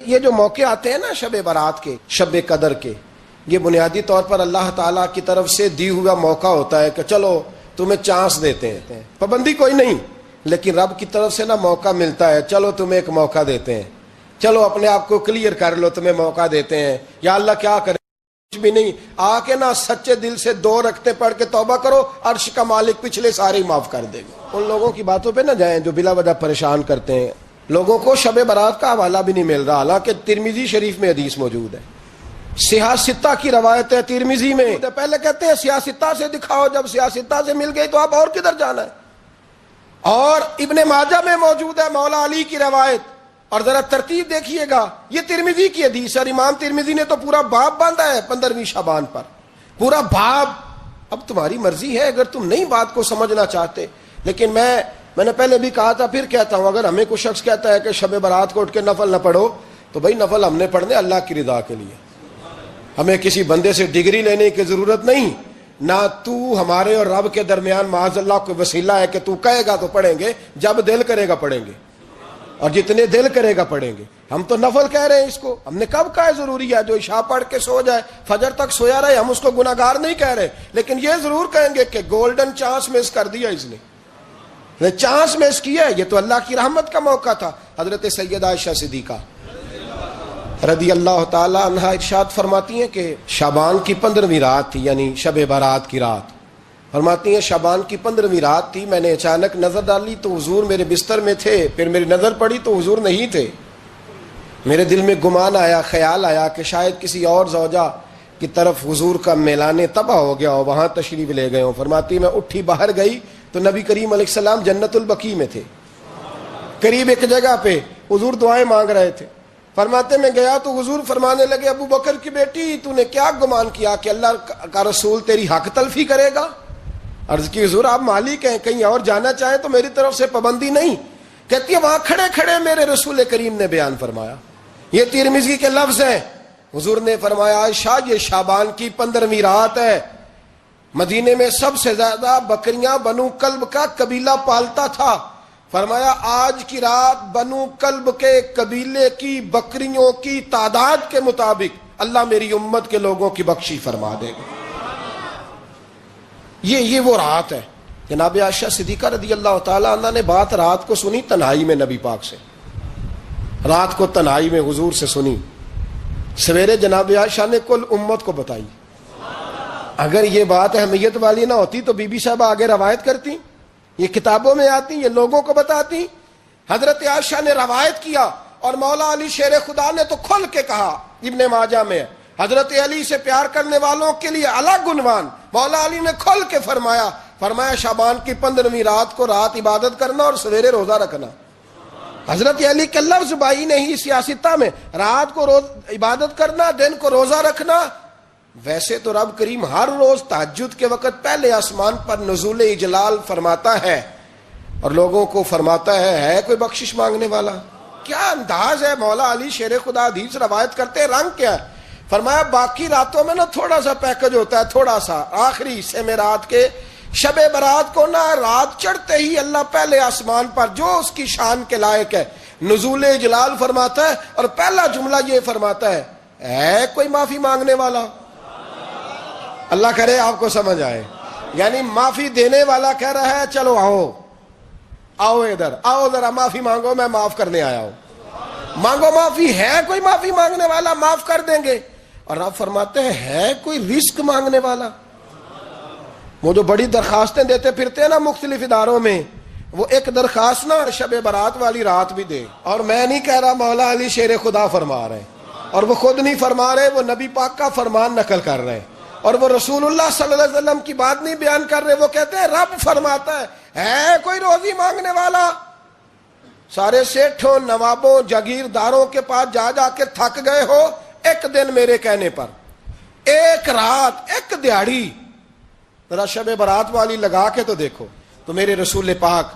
یہ جو موقع آتے ہیں نا شب برات کے، شب قدر کے، یہ بنیادی طور پر اللہ تعالیٰ کی طرف سے دی ہوا موقع ہوتا ہے کہ چلو تمہیں چانس دیتے ہیں، پابندی کوئی نہیں، لیکن رب کی طرف سے نا موقع ملتا ہے، چلو تمہیں ایک موقع دیتے ہیں، چلو اپنے آپ کو کلیئر کر لو، تمہیں موقع دیتے ہیں۔ یا اللہ کیا کرے، کچھ بھی نہیں، آ کے نا سچے دل سے 2 رکعتیں پڑھ کے توبہ کرو، عرش کا مالک پچھلے سارے معاف کر دے گا۔ ان لوگوں کی باتوں پہ نہ جائیں جو بلا وجہ پریشان کرتے ہیں۔ لوگوں کو شب برات کا حوالہ بھی نہیں مل رہا، حالانکہ ترمذی شریف میں حدیث موجود ہے، سیاستہ کی روایت ہے ترمذی میں۔ پہلے کہتے ہیں سیاستہ سے دکھاؤ، جب سیاستہ سے مل گئی تو آپ اور کدھر جانا ہے۔ اور ابن ماجہ میں موجود ہے مولا علی کی روایت، اور ذرا ترتیب دیکھیے گا، یہ ترمذی کی حدیث ہے، اور امام ترمذی نے تو پورا باب باندھا ہے 15ویں شعبان پر، پورا باب۔ اب تمہاری مرضی ہے اگر تم نہیں بات کو سمجھنا چاہتے، لیکن میں نے پہلے بھی کہا تھا، پھر کہتا ہوں، اگر ہمیں کوئی شخص کہتا ہے کہ شب برات کو اٹھ کے نفل نہ پڑھو، تو بھائی نفل ہم نے پڑھنے اللہ کی رضا کے لیے، ہمیں کسی بندے سے ڈگری لینے کی ضرورت نہیں، نہ تو ہمارے اور رب کے درمیان معاذ اللہ کوئی وسیلہ ہے کہ تو کہے گا تو پڑھیں گے، جب دل کرے گا پڑھیں گے، اور جتنے دل کرے گا پڑھیں گے۔ ہم تو نفل کہہ رہے ہیں اس کو، ہم نے کب کہا ہے ضروری ہے جو عشاء پڑھ کے سو جائے فجر تک سویا رہے، ہم اس کو گناہگار نہیں کہہ رہے، لیکن یہ ضرور کہیں گے کہ گولڈن چانس مس کر دیا اس نے، چانس مس کیا ہے، یہ تو اللہ کی رحمت کا موقع تھا۔ حضرت سیدہ عائشہ صدیقہ رضی اللہ تعالی عنہا ارشاد فرماتی ہیں کہ شعبان کی 15ویں رات تھی، یعنی شب برات کی رات، فرماتی ہیں شعبان کی 15ویں رات تھی، میں نے اچانک نظر ڈالی تو حضور میرے بستر میں تھے، پھر میری نظر پڑی تو حضور نہیں تھے، میرے دل میں گمان آیا، خیال آیا کہ شاید کسی اور زوجہ کی طرف حضور کا میلان تباہ ہو گیا ہو، وہاں تشریف لے گئے ہوں۔ فرماتی میں اٹھی باہر گئی تو نبی کریم علیہ السلام جنت البقیع میں تھے، قریب ایک جگہ پہ حضور دعائیں مانگ رہے تھے۔ فرماتے میں گیا تو حضور فرمانے لگے، ابو بکر کی بیٹی تو نے کیا گمان کیا کہ اللہ کا رسول تیری حق تلفی کرے گا؟ عرض کی حضور آپ مالک ہیں، کہیں اور جانا چاہیں تو میری طرف سے پابندی نہیں۔ کہتی ہے وہاں کھڑے کھڑے میرے رسول کریم نے بیان فرمایا، یہ ترمذی کے لفظ ہیں، حضور نے فرمایا عائشہ یہ شعبان کی 15ویں رات ہے، مدینے میں سب سے زیادہ بکریاں بنو کلب کا قبیلہ پالتا تھا، فرمایا آج کی رات بنو کلب کے قبیلے کی بکریوں کی تعداد کے مطابق اللہ میری امت کے لوگوں کی بخشی فرما دے گا۔ یہ وہ رات ہے۔ جناب عائشہ صدیقہ رضی اللہ تعالی عنہ نے بات رات کو سنی تنہائی میں، نبی پاک سے رات کو تنہائی میں حضور سے سنی، سویرے جناب عائشہ نے کل امت کو بتائی۔ اگر یہ بات اہمیت والی نہ ہوتی تو بی بی صاحبہ آگے روایت کرتی، یہ کتابوں میں آتی، یہ لوگوں کو بتاتی۔ حضرت عائشہ نے روایت کیا، اور مولا علی شیر خدا نے تو کھل کے کہا، ابن ماجہ میں حضرت علی سے پیار کرنے والوں کے لیے الگ عنوان، مولا علی نے کھل کے فرمایا شعبان کی 15ویں رات کو رات عبادت کرنا اور سویرے روزہ رکھنا۔ حضرت علی کے لفظ بائی نہیں سیاستہ میں، رات کو روز عبادت کرنا، دن کو روزہ رکھنا۔ ویسے تو رب کریم ہر روز تہجد کے وقت پہلے آسمان پر نزول اجلال فرماتا ہے، اور لوگوں کو فرماتا ہے کوئی بخشش مانگنے والا؟ کیا انداز ہے مولا علی شیر خدا حدیث روایت کرتے ہیں، رنگ کیا ہے؟ فرمایا باقی راتوں میں نا تھوڑا سا پیکج ہوتا ہے، تھوڑا سا آخری حصے میں رات کے، شب برات کو نا رات چڑھتے ہی اللہ پہلے آسمان پر جو اس کی شان کے لائق ہے نزول اجلال فرماتا ہے، اور پہلا جملہ یہ فرماتا ہے کوئی معافی مانگنے والا؟ اللہ کرے آپ کو سمجھ آئے، یعنی معافی دینے والا کہہ رہا ہے چلو آؤ ادھر آؤ، ذرا معافی مانگو، میں معاف کرنے آیا ہوں، مانگو معافی، ہے کوئی معافی مانگنے والا؟ معاف کر دیں گے۔ اور آپ فرماتے ہیں ہے کوئی رزق مانگنے والا؟ وہ جو بڑی درخواستیں دیتے پھرتے ہیں نا مختلف اداروں میں، وہ ایک درخواست نا شب برات والی رات بھی دے۔ اور میں نہیں کہہ رہا، مولا علی شیر خدا فرما رہے ہیں، اور وہ خود نہیں فرما رہے، وہ نبی پاک کا فرمان نقل کر رہے ہیں، اور وہ رسول اللہ صلی اللہ علیہ وسلم کی بات نہیں بیان کر رہے، وہ کہتے ہیں رب فرماتا ہے کوئی روزی مانگنے والا؟ سارے سیٹھوں، نوابوں، جاگیرداروں کے پاس جا کے تھک گئے ہو، ایک دن میرے کہنے پر، ایک رات، ایک دیہڑی ذرا شب برات والی لگا کے تو دیکھو۔ تو میرے رسول پاک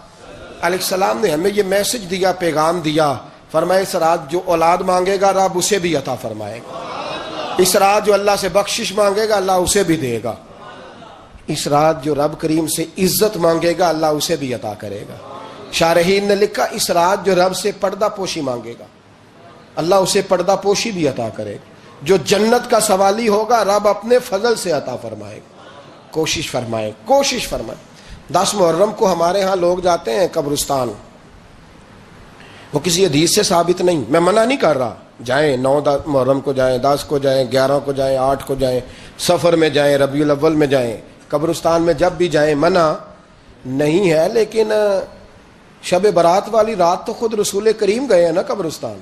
علیہ السلام نے ہمیں یہ میسج دیا، پیغام دیا، فرمایا اس رات جو اولاد مانگے گا رب اسے بھی عطا فرمائے گا، اس رات جو اللہ سے بخشش مانگے گا اللہ اسے بھی دے گا، اس رات جو رب کریم سے عزت مانگے گا اللہ اسے بھی عطا کرے گا۔ شارحین نے لکھا اس رات جو رب سے پردہ پوشی مانگے گا اللہ اسے پردہ پوشی بھی عطا کرے گا. جو جنت کا سوالی ہوگا رب اپنے فضل سے عطا فرمائے گا. کوشش فرمائے. 10 محرم کو ہمارے ہاں لوگ جاتے ہیں قبرستان. وہ کسی حدیث سے ثابت نہیں, میں منع نہیں کر رہا, جائیں 9 محرم کو جائیں, 10 کو جائیں, 11 کو جائیں, 8 کو جائیں, سفر میں جائیں, ربیع الاول میں جائیں, قبرستان میں جب بھی جائیں, منع نہیں ہے. لیکن شب برات والی رات تو خود رسول کریم گئے ہیں نا قبرستان.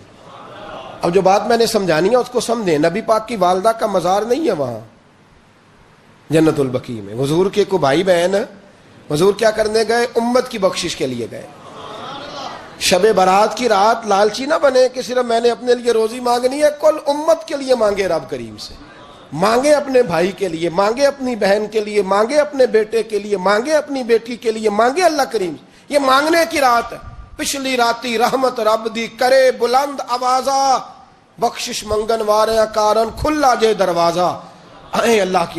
اب جو بات میں نے سمجھانی ہے اس کو سمجھیں. نبی پاک کی والدہ کا مزار نہیں ہے وہاں جنت البقیع میں. حضور کے کو بھائی بہن, حضور کیا کرنے گئے؟ امت کی بخشش کے لیے گئے. شب برات کی رات لالچی نہ بنے کہ صرف میں نے اپنے لیے روزی مانگنی ہے. کل امت کے لیے مانگے رب کریم سے. مانگے اپنے بھائی کے لیے, مانگے اپنی بہن کے لیے, مانگے اپنے بیٹے کے لیے, مانگے اپنی بیٹی کے لیے, مانگے اللہ کریم سے. یہ مانگنے کی رات ہے. پچھلی راتی رحمت رب دی کرے بلند آوازہ, بخشش منگن واریاں کارن کھلا جے دروازہ. آئیں اللہ کی